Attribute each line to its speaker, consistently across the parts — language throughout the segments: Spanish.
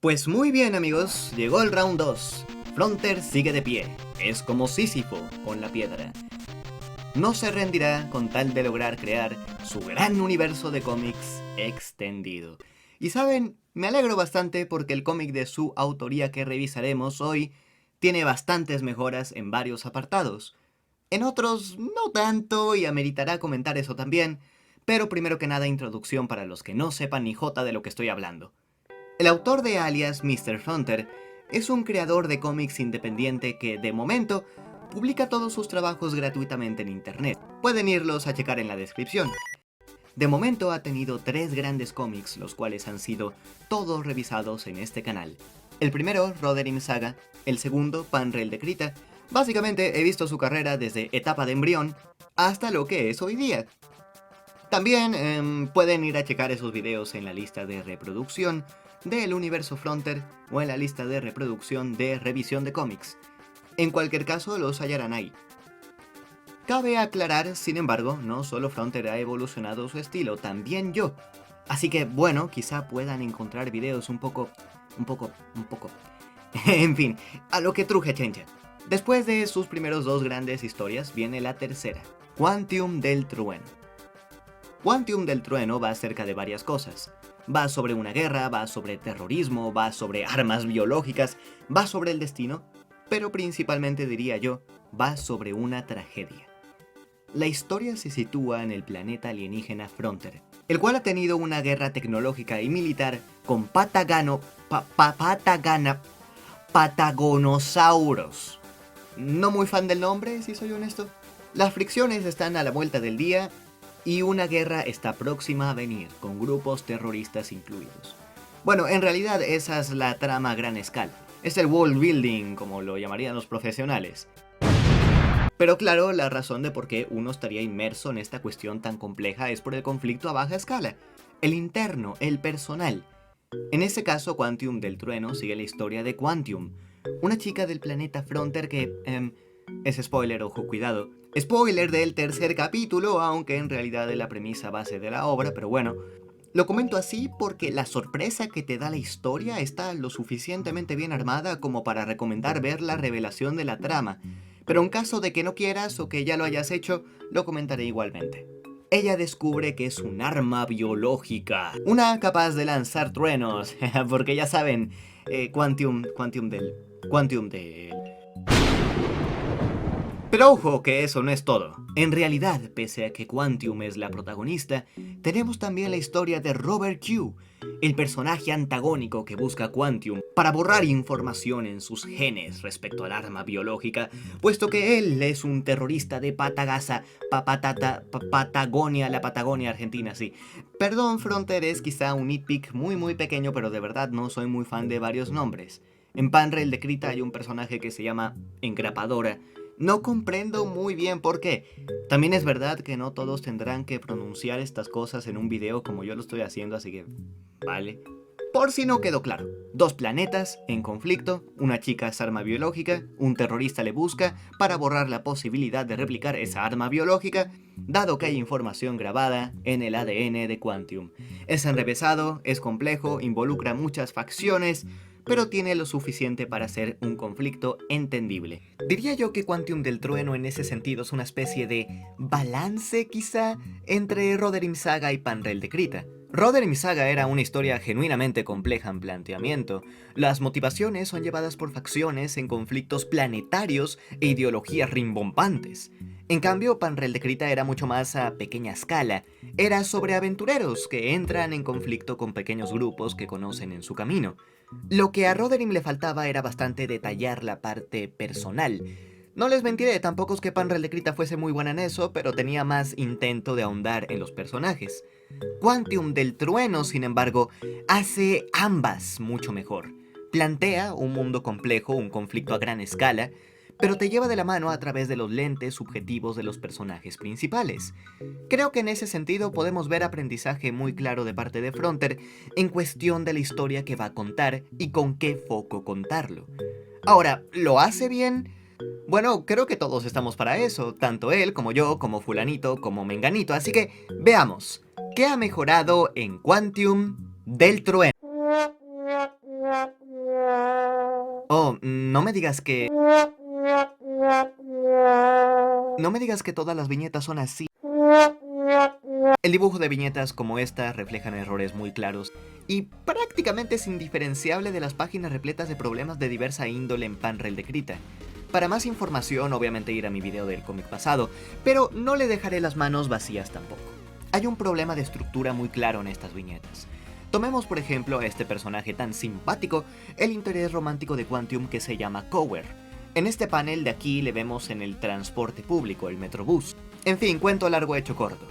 Speaker 1: Pues muy bien amigos, llegó el round 2. Fronter sigue de pie, es como Sísifo con la piedra. No se rendirá con tal de lograr crear su gran universo de cómics extendido. Y saben, me alegro bastante porque el cómic de su autoría que revisaremos hoy tiene bastantes mejoras en varios apartados. En otros no tanto y ameritará comentar eso también, pero primero que nada introducción para los que no sepan ni jota de lo que estoy hablando. El autor de Alias, Mr. Fronter, es un creador de cómics independiente que, de momento, publica todos sus trabajos gratuitamente en internet. Pueden irlos a checar en la descripción. De momento ha tenido 3 grandes cómics, los cuales han sido todos revisados en este canal. El primero, Rohirrim Saga, el segundo, Panrel de Krita. Básicamente he visto su carrera desde etapa de embrión hasta lo que es hoy día. También pueden ir a checar esos videos en la lista de reproducción del universo Fronter o en la lista de reproducción de revisión de cómics. En cualquier caso los hallarán ahí. Cabe aclarar, sin embargo, no solo Fronter ha evolucionado su estilo, también yo. Así que bueno, quizá puedan encontrar videos un poco... En fin, a lo que truje chencha. Después de sus primeros 2 grandes historias viene la tercera, Quantum del Trueno. Quantum del Trueno va acerca de varias cosas. Va sobre una guerra, va sobre terrorismo, va sobre armas biológicas, va sobre el destino, pero principalmente diría yo, va sobre una tragedia. La historia se sitúa en el planeta alienígena Fronter, el cual ha tenido una guerra tecnológica y militar con patagonosauros. No muy fan del nombre, si soy honesto. Las fricciones están a la vuelta del día y una guerra está próxima a venir, con grupos terroristas incluidos. Bueno, en realidad esa es la trama a gran escala. Es el world building, como lo llamarían los profesionales. Pero claro, la razón de por qué uno estaría inmerso en esta cuestión tan compleja es por el conflicto a baja escala. El interno, el personal. En este caso, Quantum del Trueno sigue la historia de Quantum, una chica del planeta Fronter que... es spoiler, ojo, cuidado. Spoiler del tercer capítulo, aunque en realidad es la premisa base de la obra, pero bueno. Lo comento así porque la sorpresa que te da la historia está lo suficientemente bien armada como para recomendar ver la revelación de la trama. Pero en caso de que no quieras o que ya lo hayas hecho, lo comentaré igualmente. Ella descubre que es un arma biológica, una capaz de lanzar truenos, porque ya saben, Quantum del... Pero ojo que eso no es todo. En realidad, pese a que Quantum es la protagonista, tenemos también la historia de Robert Q, el personaje antagónico que busca a Quantum para borrar información en sus genes respecto al arma biológica, puesto que él es un terrorista de Patagonia, la Patagonia Argentina, sí. Perdón, Fronter es quizá un nitpick muy pequeño, pero de verdad no soy muy fan de varios nombres. En Panrel de Krita hay un personaje que se llama Engrapadora. No comprendo muy bien por qué. También es verdad que no todos tendrán que pronunciar estas cosas en un video como yo lo estoy haciendo, así que... vale. Por si no quedó claro. 2 planetas en conflicto, una chica es arma biológica, un terrorista le busca para borrar la posibilidad de replicar esa arma biológica, dado que hay información grabada en el ADN de Quantum. Es enrevesado, es complejo, involucra muchas facciones, pero tiene lo suficiente para ser un conflicto entendible. Diría yo que Quantum del Trueno en ese sentido es una especie de balance quizá entre Rohirrim Saga y Panrel de Krita. Rohirrim Saga era una historia genuinamente compleja en planteamiento. Las motivaciones son llevadas por facciones en conflictos planetarios e ideologías rimbombantes. En cambio, Panrel de Krita era mucho más a pequeña escala. Era sobre aventureros que entran en conflicto con pequeños grupos que conocen en su camino. Lo que a Rohirrim le faltaba era bastante detallar la parte personal. No les mentiré, tampoco es que Panrel de Krita fuese muy buena en eso, pero tenía más intento de ahondar en los personajes. Quantum del Trueno, sin embargo, hace ambas mucho mejor. Plantea un mundo complejo, un conflicto a gran escala, pero te lleva de la mano a través de los lentes subjetivos de los personajes principales. Creo que en ese sentido podemos ver aprendizaje muy claro de parte de Fronter en cuestión de la historia que va a contar y con qué foco contarlo. Ahora, ¿lo hace bien? Bueno, creo que todos estamos para eso, tanto él como yo, como fulanito, como menganito, así que veamos, ¿qué ha mejorado en Quantum del Trueno? Oh, no me digas que... No me digas que todas las viñetas son así. El dibujo de viñetas como esta reflejan errores muy claros y prácticamente es indiferenciable de las páginas repletas de problemas de diversa índole en Panrel de Krita. Para más información, obviamente ir a mi video del cómic pasado, pero no le dejaré las manos vacías tampoco. Hay un problema de estructura muy claro en estas viñetas. Tomemos por ejemplo a este personaje tan simpático, el interés romántico de Quantum que se llama Cower. En este panel de aquí le vemos en el transporte público, el Metrobús. En fin, cuento largo hecho corto.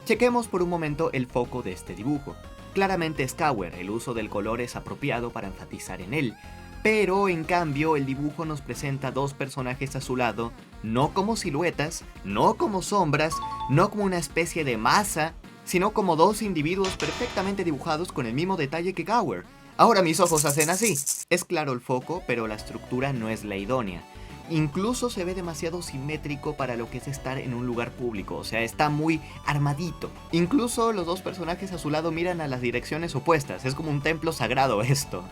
Speaker 1: Chequemos por un momento el foco de este dibujo. Claramente es Cower, el uso del color es apropiado para enfatizar en él. Pero en cambio el dibujo nos presenta dos personajes a su lado, no como siluetas, no como sombras, no como una especie de masa, sino como dos individuos perfectamente dibujados con el mismo detalle que Cower. Ahora mis ojos hacen así. Es claro el foco, pero la estructura no es la idónea. Incluso se ve demasiado simétrico para lo que es estar en un lugar público, o sea, está muy armadito. Incluso los dos personajes a su lado miran a las direcciones opuestas, es como un templo sagrado esto.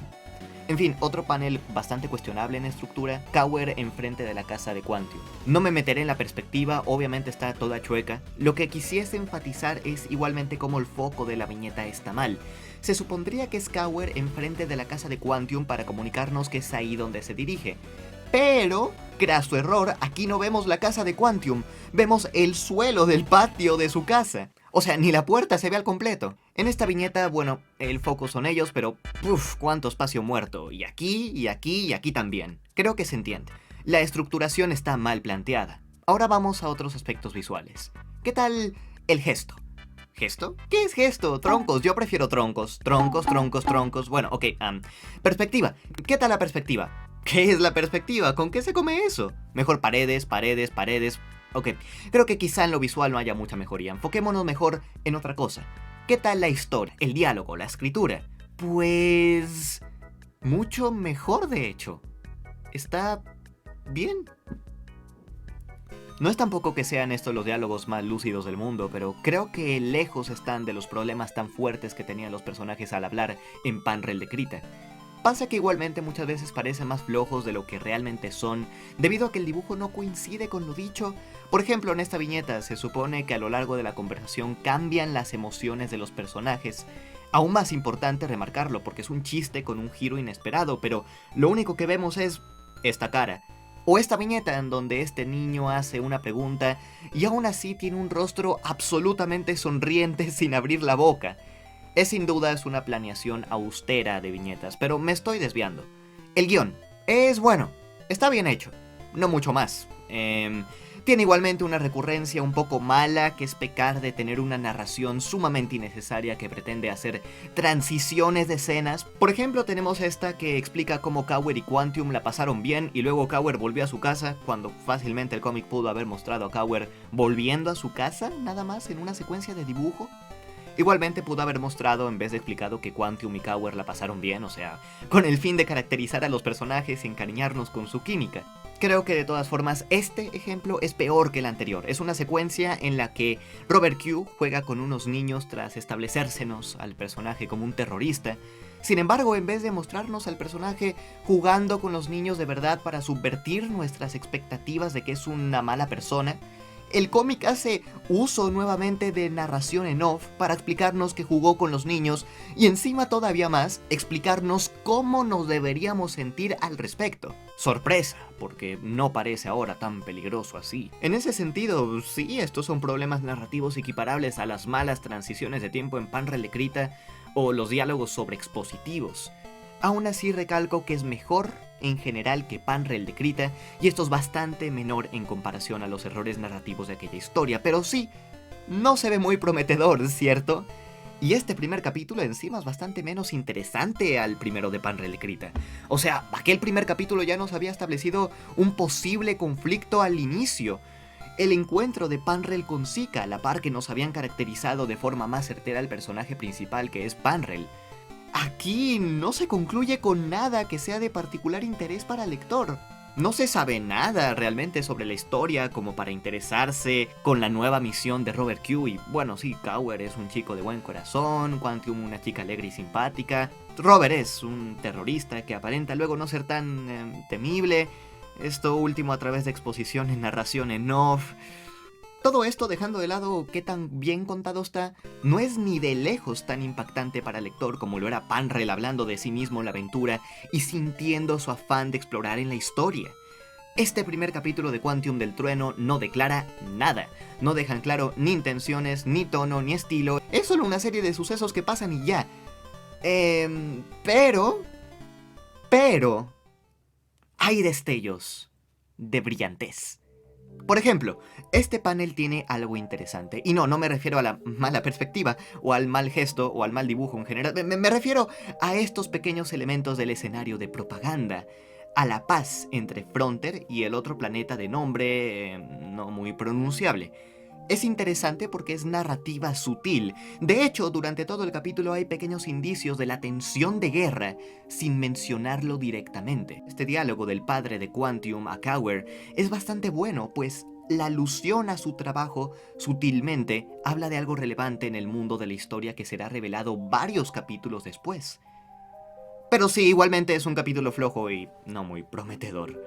Speaker 1: En fin, otro panel bastante cuestionable en estructura, Cower enfrente de la casa de Quantum. No me meteré en la perspectiva, obviamente está toda chueca. Lo que quisiese enfatizar es igualmente cómo el foco de la viñeta está mal. Se supondría que es Cower enfrente de la casa de Quantum para comunicarnos que es ahí donde se dirige. Pero, craso error, aquí no vemos la casa de Quantum, vemos el suelo del patio de su casa. O sea, ni la puerta se ve al completo. En esta viñeta, bueno, el foco son ellos, pero ¡puf! ¡Cuánto espacio muerto! Y aquí, y aquí, y aquí también. Creo que se entiende. La estructuración está mal planteada. Ahora vamos a otros aspectos visuales. ¿Qué tal el gesto? ¿Gesto? ¿Qué es gesto? Troncos, yo prefiero troncos. Troncos, troncos, troncos. Bueno, ok, perspectiva. ¿Qué tal la perspectiva? ¿Qué es la perspectiva? ¿Con qué se come eso? Mejor paredes, paredes, paredes. Ok, creo que quizá en lo visual no haya mucha mejoría. Enfoquémonos mejor en otra cosa. ¿Qué tal la historia, el diálogo, la escritura? Pues... mucho mejor de hecho. Está... bien. No es tampoco que sean estos los diálogos más lúcidos del mundo, pero creo que lejos están de los problemas tan fuertes que tenían los personajes al hablar en Panrel de Krita. Pasa que igualmente muchas veces parecen más flojos de lo que realmente son, debido a que el dibujo no coincide con lo dicho. Por ejemplo, en esta viñeta se supone que a lo largo de la conversación cambian las emociones de los personajes. Aún más importante remarcarlo porque es un chiste con un giro inesperado, pero lo único que vemos es esta cara. O esta viñeta en donde este niño hace una pregunta y aún así tiene un rostro absolutamente sonriente sin abrir la boca. Es sin duda una planeación austera de viñetas, pero me estoy desviando. El guión es bueno, está bien hecho, no mucho más. Tiene igualmente una recurrencia un poco mala, que es pecar de tener una narración sumamente innecesaria que pretende hacer transiciones de escenas. Por ejemplo, tenemos esta que explica cómo Cower y Quantum la pasaron bien y luego Cower volvió a su casa, cuando fácilmente el cómic pudo haber mostrado a Cower volviendo a su casa, nada más en una secuencia de dibujo. Igualmente pudo haber mostrado, en vez de explicado, que Quantum y Cower la pasaron bien, o sea, con el fin de caracterizar a los personajes y encariñarnos con su química. Creo que de todas formas este ejemplo es peor que el anterior. Es una secuencia en la que Robert Q juega con unos niños tras establecérsenos al personaje como un terrorista. Sin embargo, en vez de mostrarnos al personaje jugando con los niños de verdad para subvertir nuestras expectativas de que es una mala persona, el cómic hace uso nuevamente de narración en off para explicarnos que jugó con los niños y encima todavía más explicarnos cómo nos deberíamos sentir al respecto. Sorpresa, porque no parece ahora tan peligroso así. En ese sentido, sí, estos son problemas narrativos equiparables a las malas transiciones de tiempo en Panrel de Krita o los diálogos sobreexpositivos. Aún así recalco que es mejor en general que Panrel de Krita, y esto es bastante menor en comparación a los errores narrativos de aquella historia, pero sí, no se ve muy prometedor, ¿cierto? Y este primer capítulo encima es bastante menos interesante al primero de Panrel de Krita. O sea, aquel primer capítulo ya nos había establecido un posible conflicto al inicio. El encuentro de Panrel con Zika, a la par que nos habían caracterizado de forma más certera al personaje principal que es Panrel. Aquí no se concluye con nada que sea de particular interés para el lector. No se sabe nada realmente sobre la historia como para interesarse con la nueva misión de Robert Q. Y bueno, sí, Cowher es un chico de buen corazón, Quantium una chica alegre y simpática. Robert es un terrorista que aparenta luego no ser tan temible. Esto último a través de exposición en narración en off. Todo esto dejando de lado qué tan bien contado está, no es ni de lejos tan impactante para el lector como lo era Panrel hablando de sí mismo en la aventura y sintiendo su afán de explorar en la historia. Este primer capítulo de Quantium del Trueno no declara nada, no dejan claro ni intenciones, ni tono, ni estilo, es solo una serie de sucesos que pasan y ya. Pero hay destellos de brillantez. Por ejemplo, este panel tiene algo interesante. Y no me refiero a la mala perspectiva, o al mal gesto, o al mal dibujo en general. Me refiero a estos pequeños elementos del escenario de propaganda. A la paz entre Fronter y el otro planeta de nombre no muy pronunciable. Es interesante porque es narrativa sutil. De hecho, durante todo el capítulo hay pequeños indicios de la tensión de guerra, sin mencionarlo directamente. Este diálogo del padre de Quantium a Cowher es bastante bueno, pues la alusión a su trabajo sutilmente habla de algo relevante en el mundo de la historia que será revelado varios capítulos después. Pero sí, igualmente es un capítulo flojo y no muy prometedor.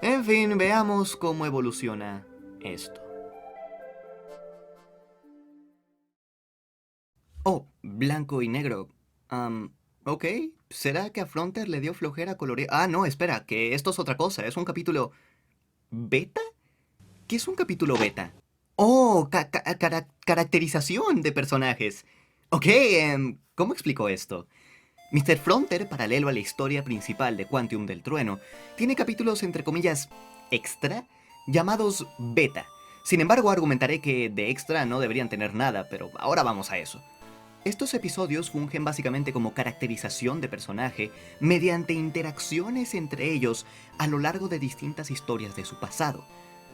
Speaker 1: En fin, veamos cómo evoluciona esto. Oh, blanco y negro. Ok. ¿Será que a Fronter le dio flojera colorear? Ah, no, espera, que esto es otra cosa. Es un capítulo... ¿Beta? ¿Qué es un capítulo beta? Oh, caracterización de personajes. Ok, ¿cómo explico esto? Mr. Fronter, paralelo a la historia principal de Quantium del Trueno, tiene capítulos entre comillas extra llamados beta. Sin embargo, argumentaré que de extra no deberían tener nada, pero ahora vamos a eso. Estos episodios fungen básicamente como caracterización de personaje mediante interacciones entre ellos a lo largo de distintas historias de su pasado.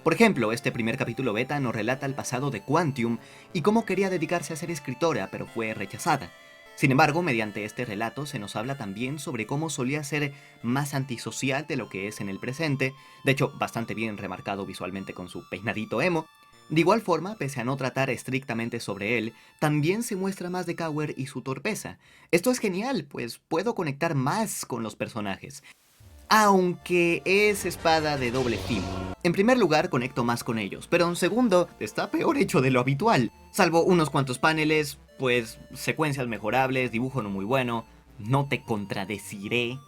Speaker 1: Por ejemplo, este primer capítulo beta nos relata el pasado de Quantium y cómo quería dedicarse a ser escritora, pero fue rechazada. Sin embargo, mediante este relato se nos habla también sobre cómo solía ser más antisocial de lo que es en el presente, de hecho bastante bien remarcado visualmente con su peinadito emo. De igual forma, pese a no tratar estrictamente sobre él, también se muestra más de Cowher y su torpeza. Esto es genial, pues puedo conectar más con los personajes. Aunque es espada de doble filo. En primer lugar, conecto más con ellos, pero en segundo, está peor hecho de lo habitual. Salvo unos cuantos paneles, pues secuencias mejorables, dibujo no muy bueno, no te contradeciré.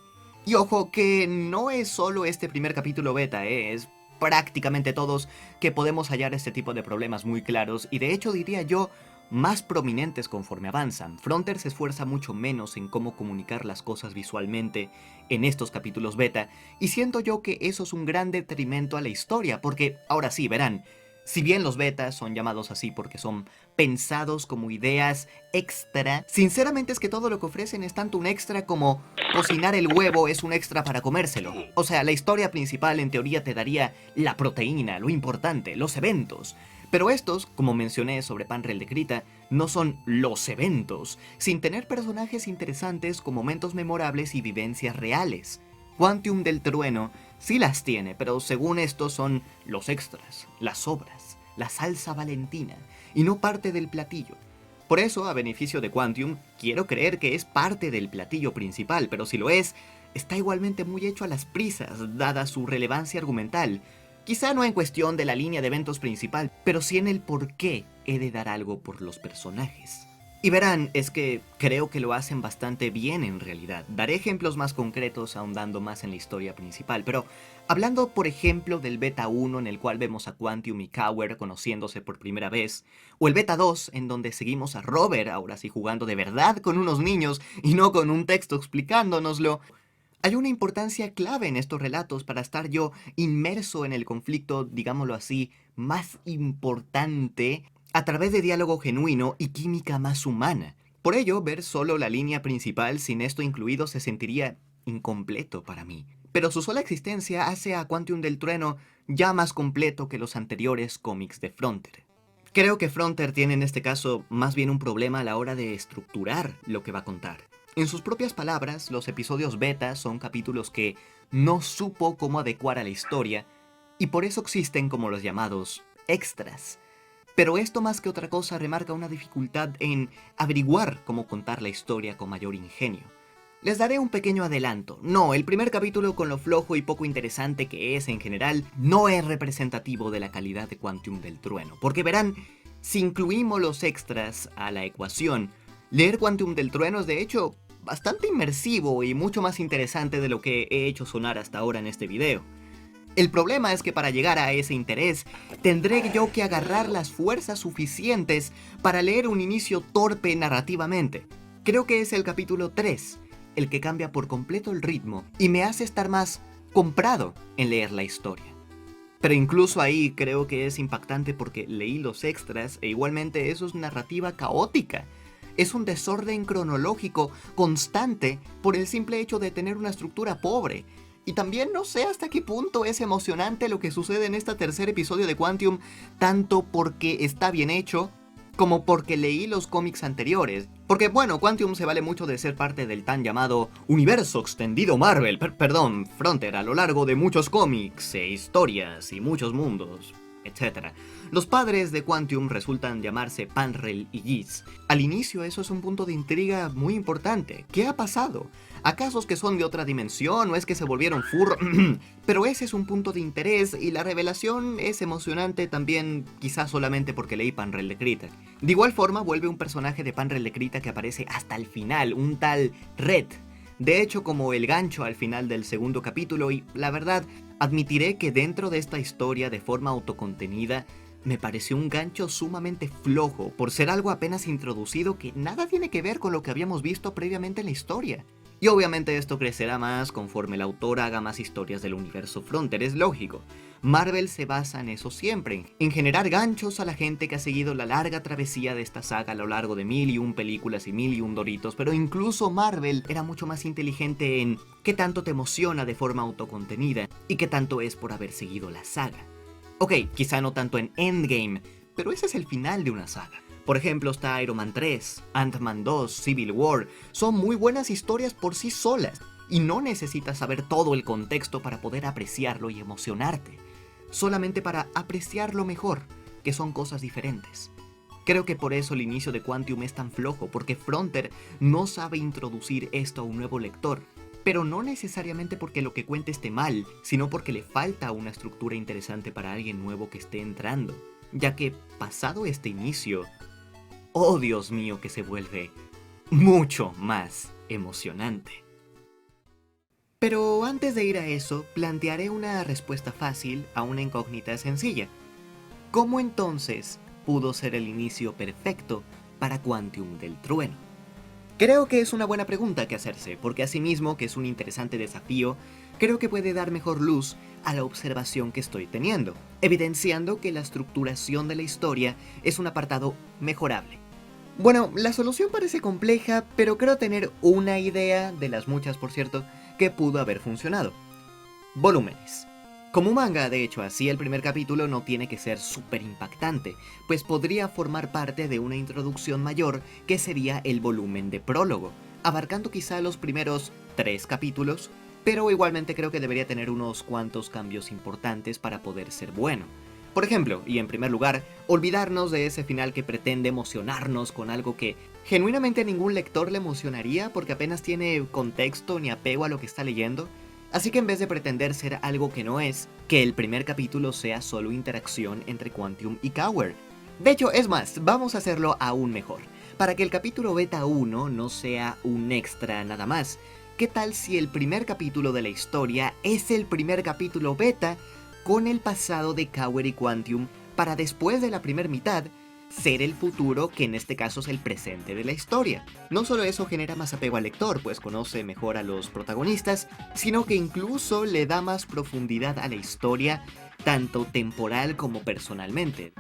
Speaker 1: Y ojo que no es solo este primer capítulo beta, es prácticamente todos que podemos hallar este tipo de problemas muy claros y de hecho diría yo más prominentes conforme avanzan. Fronter se esfuerza mucho menos en cómo comunicar las cosas visualmente en estos capítulos beta, y siento yo que eso es un gran detrimento a la historia, porque ahora sí, verán, si bien los betas son llamados así porque son pensados como ideas extra, sinceramente es que todo lo que ofrecen es tanto un extra como cocinar el huevo es un extra para comérselo. O sea, la historia principal en teoría te daría la proteína, lo importante, los eventos. Pero estos, como mencioné sobre Panrel de Krita, no son los eventos, sin tener personajes interesantes con momentos memorables y vivencias reales. Quantium del Trueno sí las tiene, pero según esto son los extras, las sobras, la salsa valentina, y no parte del platillo. Por eso, a beneficio de Quantium, quiero creer que es parte del platillo principal, pero si lo es, está igualmente muy hecho a las prisas, dada su relevancia argumental. Quizá no en cuestión de la línea de eventos principal, pero sí en el por qué he de dar algo por los personajes. Y verán, es que creo que lo hacen bastante bien en realidad. Daré ejemplos más concretos ahondando más en la historia principal, pero hablando por ejemplo del Beta 1 en el cual vemos a Quantium y Cowher conociéndose por primera vez, o el Beta 2 en donde seguimos a Robert ahora sí jugando de verdad con unos niños y no con un texto explicándonoslo. Hay una importancia clave en estos relatos para estar yo inmerso en el conflicto, digámoslo así, más importante a través de diálogo genuino y química más humana. Por ello, ver solo la línea principal sin esto incluido se sentiría incompleto para mí. Pero su sola existencia hace a Quantum del Trueno ya más completo que los anteriores cómics de Frontier. Creo que Frontier tiene en este caso más bien un problema a la hora de estructurar lo que va a contar. En sus propias palabras, los episodios beta son capítulos que no supo cómo adecuar a la historia y por eso existen como los llamados extras. Pero esto más que otra cosa remarca una dificultad en averiguar cómo contar la historia con mayor ingenio. Les daré un pequeño adelanto. No, el primer capítulo, con lo flojo y poco interesante que es en general, no es representativo de la calidad de Quantum del Trueno. Porque verán, si incluimos los extras a la ecuación, leer Quantum del Trueno es de hecho bastante inmersivo y mucho más interesante de lo que he hecho sonar hasta ahora en este video. El problema es que para llegar a ese interés, tendré yo que agarrar las fuerzas suficientes para leer un inicio torpe narrativamente. Creo que es el capítulo 3, el que cambia por completo el ritmo y me hace estar más comprado en leer la historia. Pero incluso ahí creo que es impactante porque leí los extras e igualmente eso es narrativa caótica. Es un desorden cronológico constante por el simple hecho de tener una estructura pobre. Y también no sé hasta qué punto es emocionante lo que sucede en este tercer episodio de Quantum, tanto porque está bien hecho, como porque leí los cómics anteriores. Porque bueno, Quantum se vale mucho de ser parte del tan llamado universo extendido Marvel, Frontier, a lo largo de muchos cómics e historias y muchos mundos, etc. Los padres de Quantum resultan llamarse Panrel y Geese. Al inicio eso es un punto de intriga muy importante. ¿Qué ha pasado? ¿Acaso es que son de otra dimensión o es que se volvieron furro? Pero ese es un punto de interés y la revelación es emocionante también, quizás solamente porque leí Panrel de Krita. De igual forma vuelve un personaje de Panrel de Krita que aparece hasta el final, un tal Red. De hecho, como el gancho al final del segundo capítulo, y la verdad, admitiré que dentro de esta historia de forma autocontenida, me pareció un gancho sumamente flojo, por ser algo apenas introducido que nada tiene que ver con lo que habíamos visto previamente en la historia. Y obviamente esto crecerá más conforme el autor haga más historias del universo Frontier, es lógico. Marvel se basa en eso siempre, en generar ganchos a la gente que ha seguido la larga travesía de esta saga a lo largo de 1001 películas y 1001 doritos, pero incluso Marvel era mucho más inteligente en qué tanto te emociona de forma autocontenida y qué tanto es por haber seguido la saga. Ok, quizá no tanto en Endgame, pero ese es el final de una saga. Por ejemplo está Iron Man 3, Ant-Man 2, Civil War, son muy buenas historias por sí solas, y no necesitas saber todo el contexto para poder apreciarlo y emocionarte, solamente para apreciarlo mejor, que son cosas diferentes. Creo que por eso el inicio de Quantum es tan flojo, porque Frontier no sabe introducir esto a un nuevo lector, pero no necesariamente porque lo que cuente esté mal, sino porque le falta una estructura interesante para alguien nuevo que esté entrando, ya que pasado este inicio, oh Dios mío que se vuelve mucho más emocionante. Pero antes de ir a eso, plantearé una respuesta fácil a una incógnita sencilla. ¿Cómo entonces pudo ser el inicio perfecto para Quantum del Trueno? Creo que es una buena pregunta que hacerse, porque asimismo que es un interesante desafío, creo que puede dar mejor luz a la observación que estoy teniendo, evidenciando que la estructuración de la historia es un apartado mejorable. Bueno, la solución parece compleja, pero creo tener una idea, de las muchas por cierto, que pudo haber funcionado. Volúmenes. Como manga, de hecho, así el primer capítulo no tiene que ser súper impactante, pues podría formar parte de una introducción mayor que sería el volumen de prólogo, abarcando quizá los primeros 3 capítulos, pero igualmente creo que debería tener unos cuantos cambios importantes para poder ser bueno. Por ejemplo, y en primer lugar, olvidarnos de ese final que pretende emocionarnos con algo que genuinamente a ningún lector le emocionaría porque apenas tiene contexto ni apego a lo que está leyendo. Así que en vez de pretender ser algo que no es, que el primer capítulo sea solo interacción entre Quantum y Coward. De hecho, es más, vamos a hacerlo aún mejor. Para que el capítulo beta 1 no sea un extra nada más, ¿qué tal si el primer capítulo de la historia es el primer capítulo beta con el pasado de Coward y Quantum para después de la primera mitad ser el futuro, que en este caso es el presente de la historia? No solo eso genera más apego al lector, pues conoce mejor a los protagonistas, sino que incluso le da más profundidad a la historia, tanto temporal como personalmente.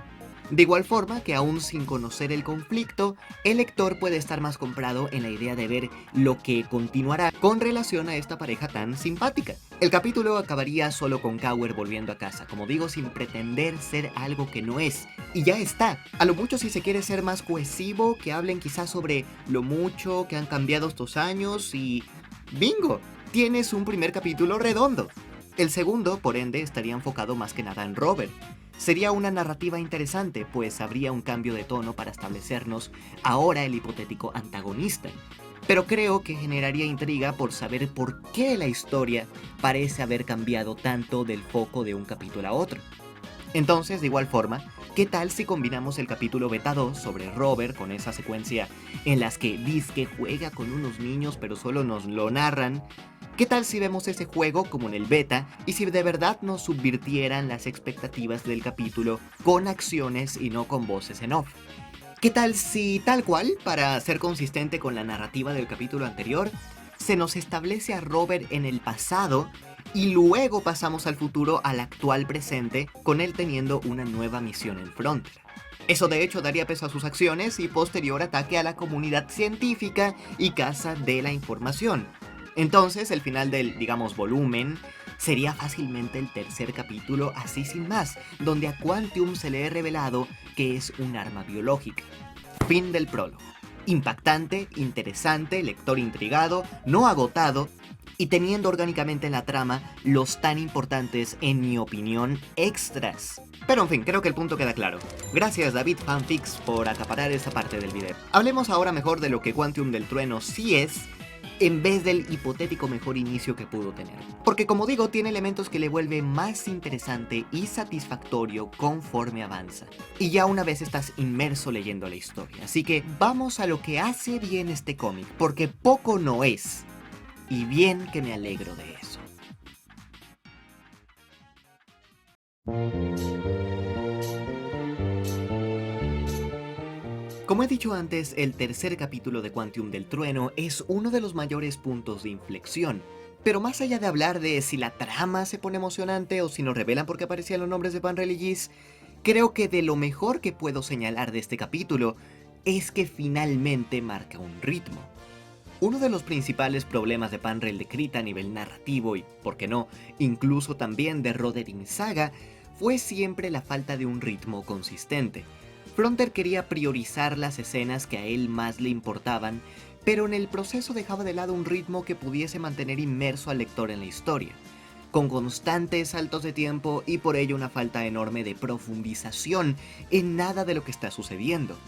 Speaker 1: De igual forma que aún sin conocer el conflicto, el lector puede estar más comprado en la idea de ver lo que continuará con relación a esta pareja tan simpática. El capítulo acabaría solo con Cauer volviendo a casa, como digo, sin pretender ser algo que no es, y ya está. A lo mucho, si se quiere ser más cohesivo, que hablen quizás sobre lo mucho que han cambiado estos años y... ¡bingo! Tienes un primer capítulo redondo. El segundo, por ende, estaría enfocado más que nada en Robert. Sería una narrativa interesante, pues habría un cambio de tono para establecernos ahora el hipotético antagonista. Pero creo que generaría intriga por saber por qué la historia parece haber cambiado tanto del foco de un capítulo a otro. Entonces, de igual forma, ¿qué tal si combinamos el capítulo beta 2 sobre Robert con esa secuencia en las que Disque juega con unos niños pero solo nos lo narran? ¿Qué tal si vemos ese juego como en el beta y si de verdad nos subvirtieran las expectativas del capítulo con acciones y no con voces en off? ¿Qué tal si, tal cual, para ser consistente con la narrativa del capítulo anterior, se nos establece a Robert en el pasado y luego pasamos al futuro, al actual presente, con él teniendo una nueva misión en Frontera? Eso de hecho daría peso a sus acciones y posterior ataque a la comunidad científica y caza de la información. Entonces el final del, digamos, volumen sería fácilmente el tercer capítulo así sin más, donde a Quantium se le ha revelado que es un arma biológica. Fin del prólogo. Impactante, interesante, lector intrigado, no agotado y teniendo orgánicamente en la trama los tan importantes, en mi opinión, extras. Pero en fin, creo que el punto queda claro. Gracias David Fanfix por acaparar esa parte del video. Hablemos ahora mejor de lo que Quantium del Trueno sí es, en vez del hipotético mejor inicio que pudo tener. Porque como digo, tiene elementos que le vuelve más interesante y satisfactorio conforme avanza. Y ya una vez estás inmerso leyendo la historia. Así que vamos a lo que hace bien este cómic, porque poco no es. Y bien que me alegro de eso. Como he dicho antes, el tercer capítulo de Quantium del Trueno es uno de los mayores puntos de inflexión. Pero más allá de hablar de si la trama se pone emocionante o si nos revelan por qué aparecían los nombres de Panrel y Giz, creo que de lo mejor que puedo señalar de este capítulo es que finalmente marca un ritmo. Uno de los principales problemas de Panrel de Krita a nivel narrativo y, por qué no, incluso también de Roderick Saga, fue siempre la falta de un ritmo consistente. Fronter quería priorizar las escenas que a él más le importaban, pero en el proceso dejaba de lado un ritmo que pudiese mantener inmerso al lector en la historia, con constantes saltos de tiempo y por ello una falta enorme de profundización en nada de lo que está sucediendo.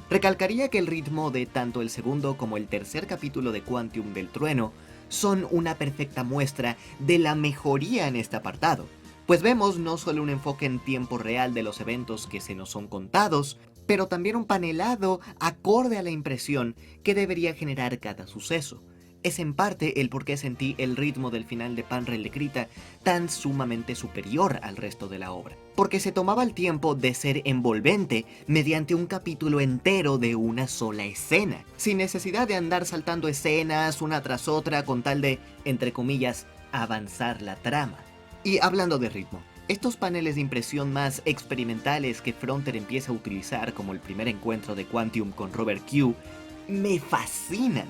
Speaker 1: Recalcaría que el ritmo de tanto el segundo como el tercer capítulo de Quantium del Trueno son una perfecta muestra de la mejoría en este apartado, pues vemos no solo un enfoque en tiempo real de los eventos que se nos son contados, pero también un panelado acorde a la impresión que debería generar cada suceso. Es en parte el por qué sentí el ritmo del final de Panrel de Krita tan sumamente superior al resto de la obra, porque se tomaba el tiempo de ser envolvente mediante un capítulo entero de una sola escena, sin necesidad de andar saltando escenas una tras otra con tal de, entre comillas, avanzar la trama. Y hablando de ritmo, estos paneles de impresión más experimentales que Fronter empieza a utilizar como el primer encuentro de Quantium con Robert Q, me fascinan.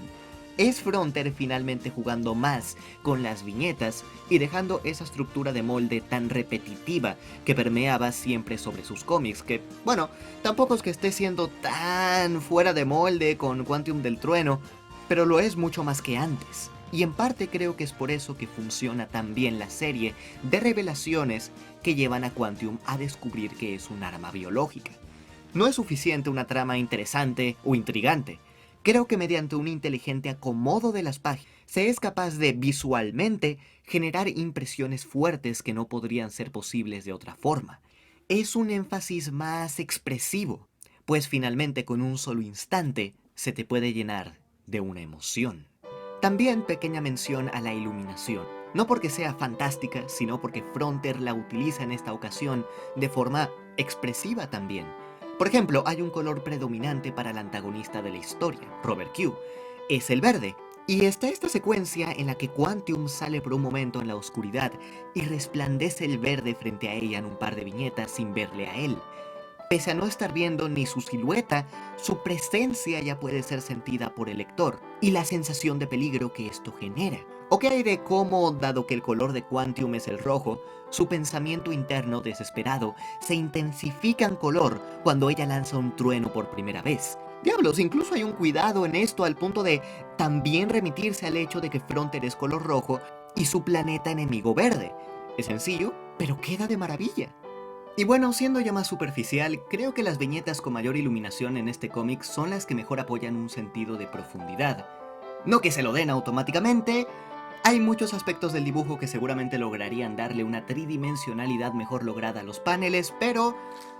Speaker 1: Es Fronter finalmente jugando más con las viñetas y dejando esa estructura de molde tan repetitiva que permeaba siempre sobre sus cómics, que, bueno, tampoco es que esté siendo tan fuera de molde con Quantium del Trueno, pero lo es mucho más que antes. Y en parte creo que es por eso que funciona tan bien la serie de revelaciones que llevan a Quantium a descubrir que es un arma biológica. No es suficiente una trama interesante o intrigante. Creo que mediante un inteligente acomodo de las páginas se es capaz de visualmente generar impresiones fuertes que no podrían ser posibles de otra forma. Es un énfasis más expresivo, pues finalmente con un solo instante se te puede llenar de una emoción. También pequeña mención a la iluminación, no porque sea fantástica, sino porque Fronter la utiliza en esta ocasión de forma expresiva también. Por ejemplo, hay un color predominante para el antagonista de la historia, Robert Q. Es el verde. Y está esta secuencia en la que Quantium sale por un momento en la oscuridad y resplandece el verde frente a ella en un par de viñetas sin verle a él. Pese a no estar viendo ni su silueta, su presencia ya puede ser sentida por el lector, y la sensación de peligro que esto genera. ¿O qué hay de cómo, dado que el color de Quantium es el rojo, su pensamiento interno desesperado se intensifica en color cuando ella lanza un trueno por primera vez? Diablos, incluso hay un cuidado en esto al punto de también remitirse al hecho de que Fronter es color rojo y su planeta enemigo verde. Es sencillo, pero queda de maravilla. Y bueno, siendo ya más superficial, creo que las viñetas con mayor iluminación en este cómic son las que mejor apoyan un sentido de profundidad. No que se lo den automáticamente, hay muchos aspectos del dibujo que seguramente lograrían darle una tridimensionalidad mejor lograda a los paneles, pero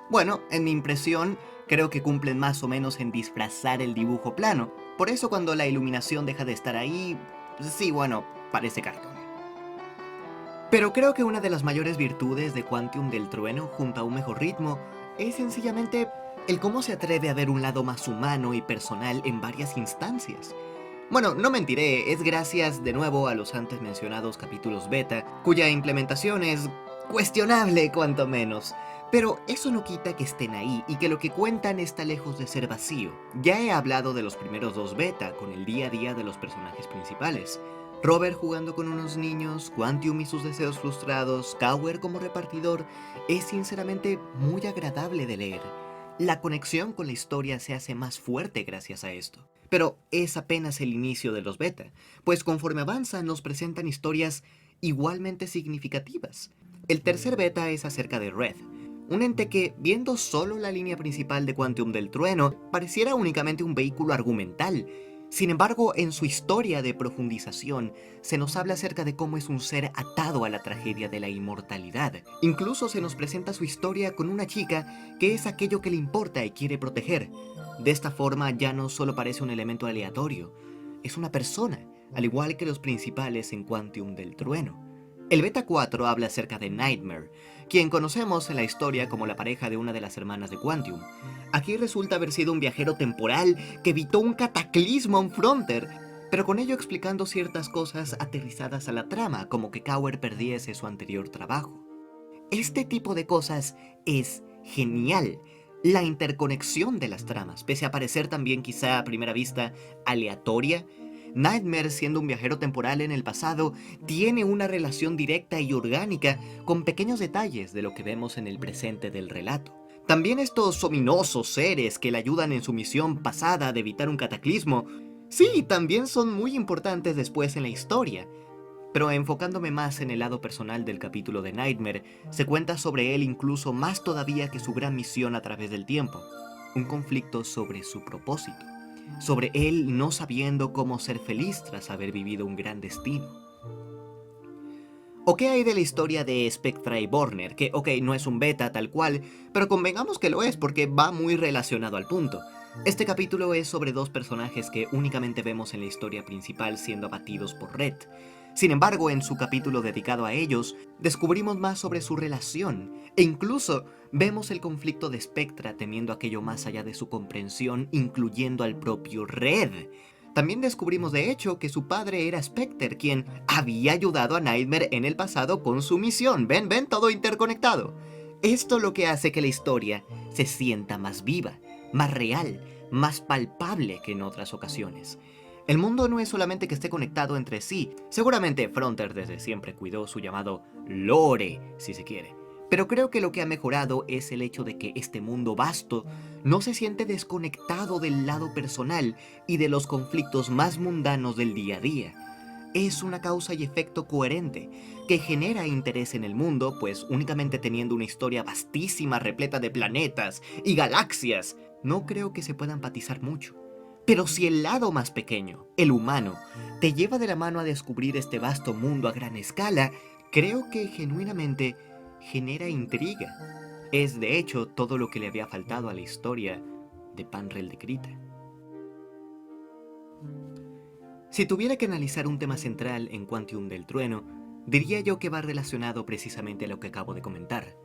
Speaker 1: bueno, en mi impresión, creo que cumplen más o menos en disfrazar el dibujo plano. Por eso cuando la iluminación deja de estar ahí, sí, bueno, parece cartón. Pero creo que una de las mayores virtudes de Quantium del Trueno, junto a un mejor ritmo, es sencillamente el cómo se atreve a ver un lado más humano y personal en varias instancias. Bueno, no mentiré, es gracias de nuevo a los antes mencionados capítulos beta, cuya implementación es cuestionable cuanto menos. Pero eso no quita que estén ahí y que lo que cuentan está lejos de ser vacío. Ya he hablado de los primeros dos beta, con el día a día de los personajes principales. Robert jugando con unos niños, Quantium y sus deseos frustrados, Cowher como repartidor, es sinceramente muy agradable de leer. La conexión con la historia se hace más fuerte gracias a esto. Pero es apenas el inicio de los beta, pues conforme avanzan nos presentan historias igualmente significativas. El tercer beta es acerca de Red, un ente que, viendo solo la línea principal de Quantium del Trueno, pareciera únicamente un vehículo argumental. Sin embargo, en su historia de profundización, se nos habla acerca de cómo es un ser atado a la tragedia de la inmortalidad. Incluso se nos presenta su historia con una chica que es aquello que le importa y quiere proteger. De esta forma ya no solo parece un elemento aleatorio, es una persona, al igual que los principales en Quantium del Trueno. El Beta 4 habla acerca de Nightmare, quien conocemos en la historia como la pareja de una de las hermanas de Quantium. Aquí resulta haber sido un viajero temporal que evitó un cataclismo en Fronter, pero con ello explicando ciertas cosas aterrizadas a la trama, como que Cowher perdiese su anterior trabajo. Este tipo de cosas es genial. La interconexión de las tramas, pese a parecer también quizá a primera vista aleatoria, Nightmare, siendo un viajero temporal en el pasado, tiene una relación directa y orgánica con pequeños detalles de lo que vemos en el presente del relato. También estos ominosos seres que le ayudan en su misión pasada de evitar un cataclismo, sí, también son muy importantes después en la historia. Pero enfocándome más en el lado personal del capítulo de Nightmare, se cuenta sobre él incluso más todavía que su gran misión a través del tiempo, un conflicto sobre su propósito, sobre él no sabiendo cómo ser feliz tras haber vivido un gran destino. ¿O qué hay de la historia de Spectra y Borner? Que, ok, no es un beta tal cual, pero convengamos que lo es porque va muy relacionado al punto. Este capítulo es sobre dos personajes que únicamente vemos en la historia principal siendo abatidos por Red. Sin embargo, en su capítulo dedicado a ellos, descubrimos más sobre su relación, e incluso vemos el conflicto de Spectra temiendo aquello más allá de su comprensión, incluyendo al propio Red. También descubrimos de hecho que su padre era Spectre, quien había ayudado a Nightmare en el pasado con su misión. Ven, todo interconectado. Esto lo que hace que la historia se sienta más viva, más real, más palpable que en otras ocasiones. El mundo no es solamente que esté conectado entre sí, seguramente Fronter desde siempre cuidó su llamado lore, si se quiere. Pero creo que lo que ha mejorado es el hecho de que este mundo vasto no se siente desconectado del lado personal y de los conflictos más mundanos del día a día. Es una causa y efecto coherente, que genera interés en el mundo, pues únicamente teniendo una historia vastísima repleta de planetas y galaxias, no creo que se pueda empatizar mucho. Pero si el lado más pequeño, el humano, te lleva de la mano a descubrir este vasto mundo a gran escala, creo que genuinamente genera intriga. Es de hecho todo lo que le había faltado a la historia de Panrel de Krita. Si tuviera que analizar un tema central en Quantium del Trueno, diría yo que va relacionado precisamente a lo que acabo de comentar.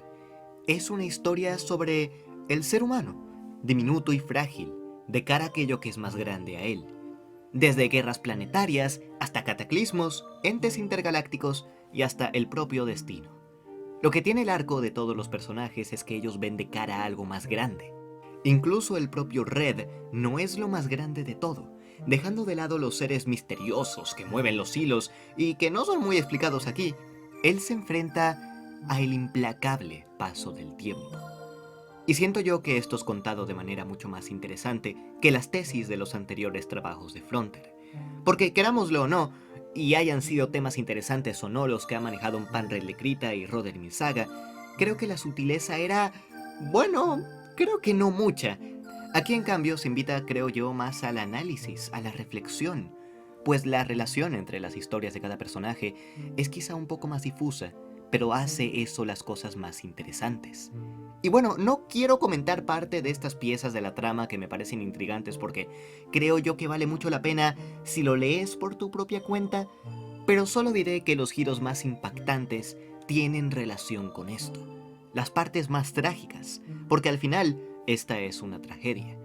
Speaker 1: Es una historia sobre el ser humano, diminuto y frágil, de cara a aquello que es más grande a él. Desde guerras planetarias hasta cataclismos, entes intergalácticos y hasta el propio destino. Lo que tiene el arco de todos los personajes es que ellos ven de cara a algo más grande. Incluso el propio Red no es lo más grande de todo, dejando de lado los seres misteriosos que mueven los hilos y que no son muy explicados aquí. Él se enfrenta a el implacable paso del tiempo. Y siento yo que esto es contado de manera mucho más interesante que las tesis de los anteriores trabajos de Fronter. Porque querámoslo o no, y hayan sido temas interesantes o no los que ha manejado un Panrel de Krita y Roder Misaga, creo que la sutileza era, bueno, creo que no mucha. Aquí en cambio se invita, creo yo, más al análisis, a la reflexión, pues la relación entre las historias de cada personaje es quizá un poco más difusa, pero hace eso las cosas más interesantes. Y bueno, no quiero comentar parte de estas piezas de la trama que me parecen intrigantes porque creo yo que vale mucho la pena si lo lees por tu propia cuenta, pero solo diré que los giros más impactantes tienen relación con esto. Las partes más trágicas, porque al final esta es una tragedia.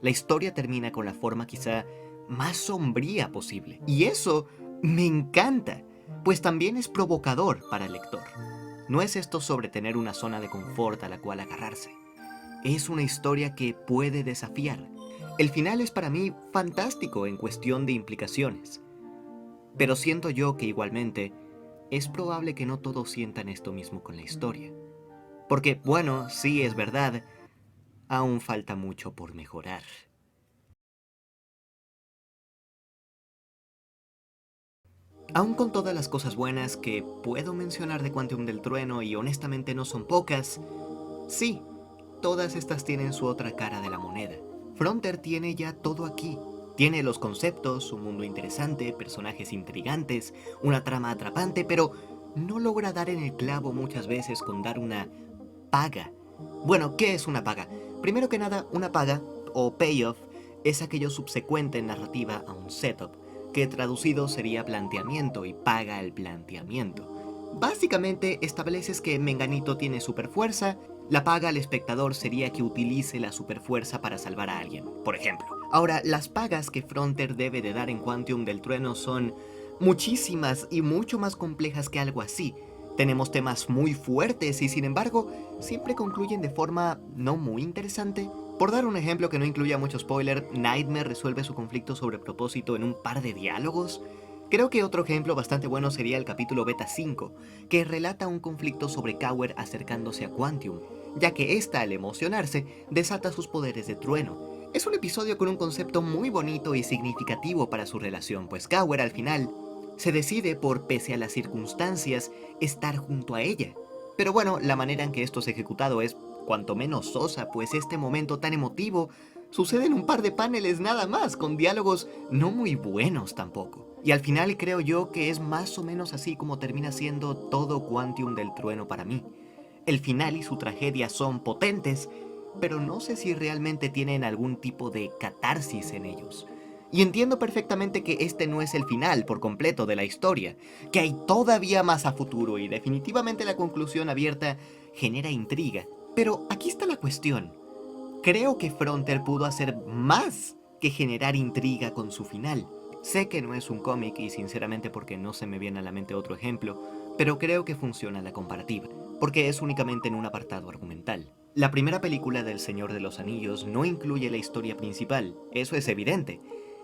Speaker 1: La historia termina con la forma quizá más sombría posible, y eso me encanta, pues también es provocador para el lector. No es esto sobre tener una zona de confort a la cual agarrarse. Es una historia que puede desafiar. El final es para mí fantástico en cuestión de implicaciones. Pero siento yo que igualmente es probable que no todos sientan esto mismo con la historia. Porque, bueno, sí es verdad, aún falta mucho por mejorar. Aún con todas las cosas buenas que puedo mencionar de Quantum del Trueno, y honestamente no son pocas, sí, todas estas tienen su otra cara de la moneda. Fronter tiene ya todo aquí. Tiene los conceptos, un mundo interesante, personajes intrigantes, una trama atrapante, pero no logra dar en el clavo muchas veces con dar una paga. Bueno, ¿qué es una paga? Primero que nada, una paga, o payoff, es aquello subsecuente en narrativa a un setup, que traducido sería planteamiento y paga el planteamiento. Básicamente estableces que Menganito tiene superfuerza, la paga al espectador sería que utilice la superfuerza para salvar a alguien, por ejemplo. Ahora, las pagas que Fronter debe de dar en Quantum del Trueno son muchísimas y mucho más complejas que algo así. Tenemos temas muy fuertes y sin embargo siempre concluyen de forma no muy interesante. Por dar un ejemplo que no incluya mucho spoiler, Nightmare resuelve su conflicto sobre propósito en un par de diálogos. Creo que otro ejemplo bastante bueno sería el capítulo Beta 5, que relata un conflicto sobre Cowher acercándose a Quantium, ya que ésta al emocionarse desata sus poderes de trueno. Es un episodio con un concepto muy bonito y significativo para su relación, pues Cowher al final se decide por, pese a las circunstancias, estar junto a ella. Pero bueno, la manera en que esto es ejecutado es cuanto menos sosa, pues este momento tan emotivo sucede en un par de paneles nada más, con diálogos no muy buenos tampoco. Y al final creo yo que es más o menos así como termina siendo todo Quantum del Trueno para mí. El final y su tragedia son potentes, pero no sé si realmente tienen algún tipo de catarsis en ellos. Y entiendo perfectamente que este no es el final por completo de la historia, que hay todavía más a futuro y definitivamente la conclusión abierta genera intriga. Pero aquí está la cuestión. Creo que Fronter pudo hacer más que generar intriga con su final. Sé que no es un cómic y sinceramente porque no se me viene a la mente otro ejemplo, pero creo que funciona la comparativa, porque es únicamente en un apartado argumental. La primera película del Señor de los Anillos no incluye la historia principal, eso es evidente.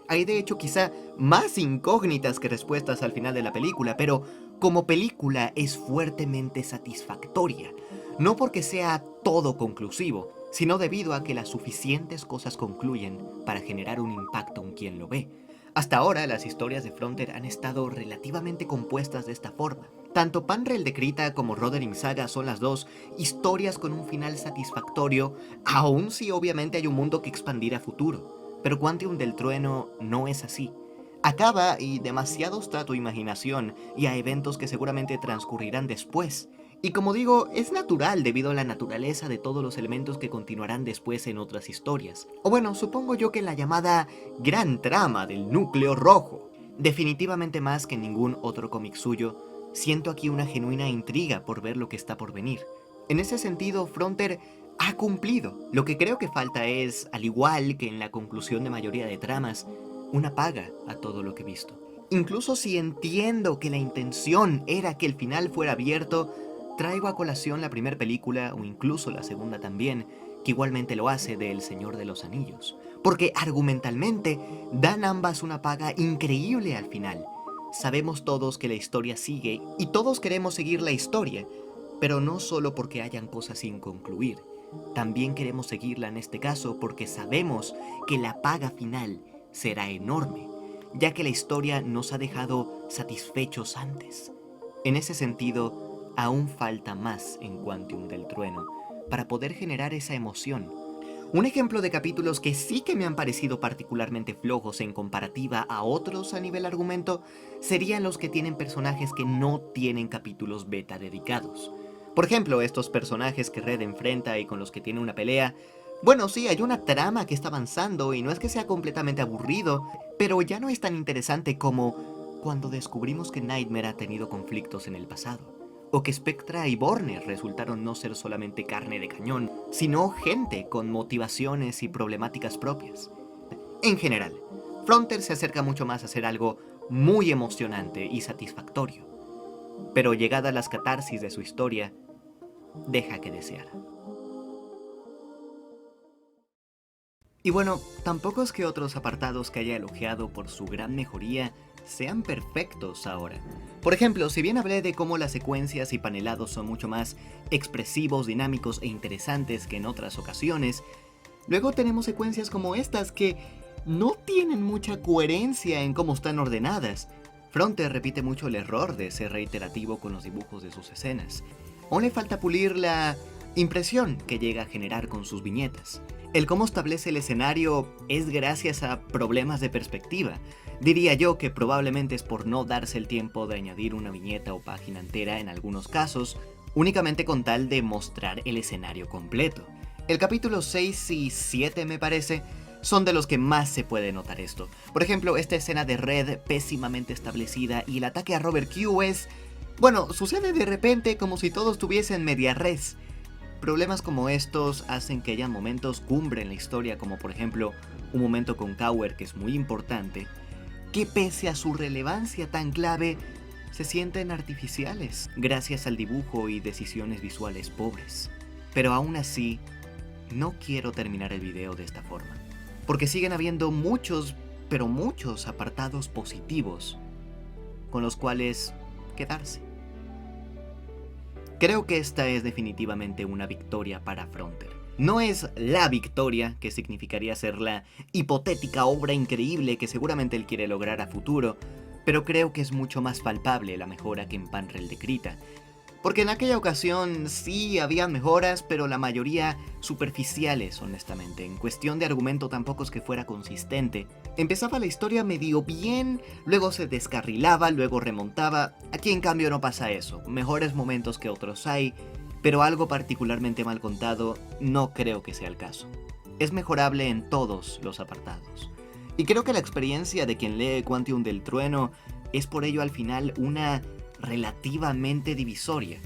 Speaker 1: Hay de hecho quizá más incógnitas que respuestas al final de la película, pero como película es fuertemente satisfactoria. No porque sea todo conclusivo, sino debido a que las suficientes cosas concluyen para generar un impacto en quien lo ve. Hasta ahora las historias de Fronter han estado relativamente compuestas de esta forma. Tanto Panrel de Krita como Roderick Saga son las dos historias con un final satisfactorio, aun si obviamente hay un mundo que expandir a futuro. Pero Quantum del Trueno no es así. Acaba y demasiado está a tu imaginación y a eventos que seguramente transcurrirán después. Y como digo, es natural debido a la naturaleza de todos los elementos que continuarán después en otras historias. O bueno, supongo yo que en la llamada gran trama del núcleo rojo. Definitivamente más que en ningún otro cómic suyo, siento aquí una genuina intriga por ver lo que está por venir. En ese sentido, Fronter ha cumplido. Lo que creo que falta es, al igual que en la conclusión de mayoría de tramas, una paga a todo lo que he visto. Incluso si entiendo que la intención era que el final fuera abierto, Traigo a colación la primera película, o incluso la segunda también, que igualmente lo hace, de El Señor de los Anillos, porque argumentalmente dan ambas una paga increíble al final. Sabemos todos que la historia sigue y todos queremos seguir la historia, pero no solo porque hayan cosas sin concluir. También queremos seguirla en este caso porque sabemos que la paga final será enorme, ya que la historia nos ha dejado satisfechos antes. En ese sentido, aún falta más en Quantum del Trueno para poder generar esa emoción. Un ejemplo de capítulos que sí que me han parecido particularmente flojos en comparativa a otros a nivel argumento serían los que tienen personajes que no tienen capítulos beta dedicados. Por ejemplo, estos personajes que Red enfrenta y con los que tiene una pelea. Bueno, sí, hay una trama que está avanzando y no es que sea completamente aburrido, pero ya no es tan interesante como cuando descubrimos que Nightmare ha tenido conflictos en el pasado, o que Spectra y Borne resultaron no ser solamente carne de cañón, sino gente con motivaciones y problemáticas propias. En general, Frontier se acerca mucho más a ser algo muy emocionante y satisfactorio, pero llegada las catarsis de su historia, deja que desear. Y bueno, tampoco es que otros apartados que haya elogiado por su gran mejoría sean perfectos ahora. Por ejemplo, si bien hablé de cómo las secuencias y panelados son mucho más expresivos, dinámicos e interesantes que en otras ocasiones, luego tenemos secuencias como estas que no tienen mucha coherencia en cómo están ordenadas. Frontier repite mucho el error de ser reiterativo con los dibujos de sus escenas. Aún le falta pulir la impresión que llega a generar con sus viñetas. El cómo establece el escenario es gracias a problemas de perspectiva. Diría yo que probablemente es por no darse el tiempo de añadir una viñeta o página entera en algunos casos, únicamente con tal de mostrar el escenario completo. El capítulo 6 y 7 me parece son de los que más se puede notar esto. Por ejemplo, esta escena de Red pésimamente establecida y el ataque a Robert Q es... bueno, sucede de repente como si todo estuviese en media res. Problemas como estos hacen que haya momentos cumbre en la historia, como por ejemplo un momento con Cowher que es muy importante, que pese a su relevancia tan clave, se sienten artificiales, gracias al dibujo y decisiones visuales pobres. Pero aún así, no quiero terminar el video de esta forma, porque siguen habiendo muchos, pero muchos apartados positivos con los cuales quedarse. Creo que esta es definitivamente una victoria para Frontier. No es la victoria que significaría ser la hipotética obra increíble que seguramente él quiere lograr a futuro, pero creo que es mucho más palpable la mejora que en Panrel de Krita. Porque en aquella ocasión sí había mejoras, pero la mayoría superficiales, honestamente. En cuestión de argumento tampoco es que fuera consistente. Empezaba la historia medio bien, luego se descarrilaba, luego remontaba. Aquí en cambio no pasa eso. Mejores momentos que otros hay, pero algo particularmente mal contado no creo que sea el caso. Es mejorable en todos los apartados. Y creo que la experiencia de quien lee Quantum del Trueno es por ello al final una relativamente divisoria.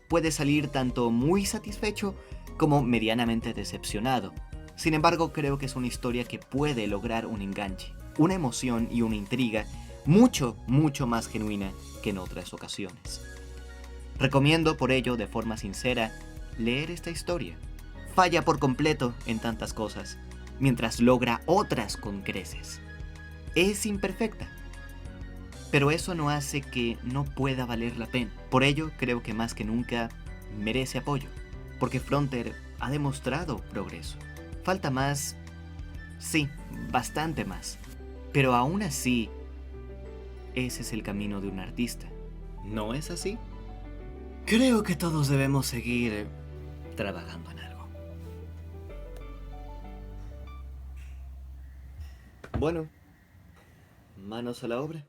Speaker 1: Puede salir tanto muy satisfecho como medianamente decepcionado. Sin embargo, creo que es una historia que puede lograr un enganche, una emoción y una intriga mucho, mucho más genuina que en otras ocasiones. Recomiendo por ello, de forma sincera, leer esta historia. Falla por completo en tantas cosas, mientras logra otras con creces. Es imperfecta, pero eso no hace que no pueda valer la pena. Por ello, creo que más que nunca merece apoyo, porque Frontier ha demostrado progreso. Falta más, sí, bastante más, pero aún así, ese es el camino de un artista. ¿No es así? Creo que todos debemos seguir trabajando en algo. Bueno, manos a la obra.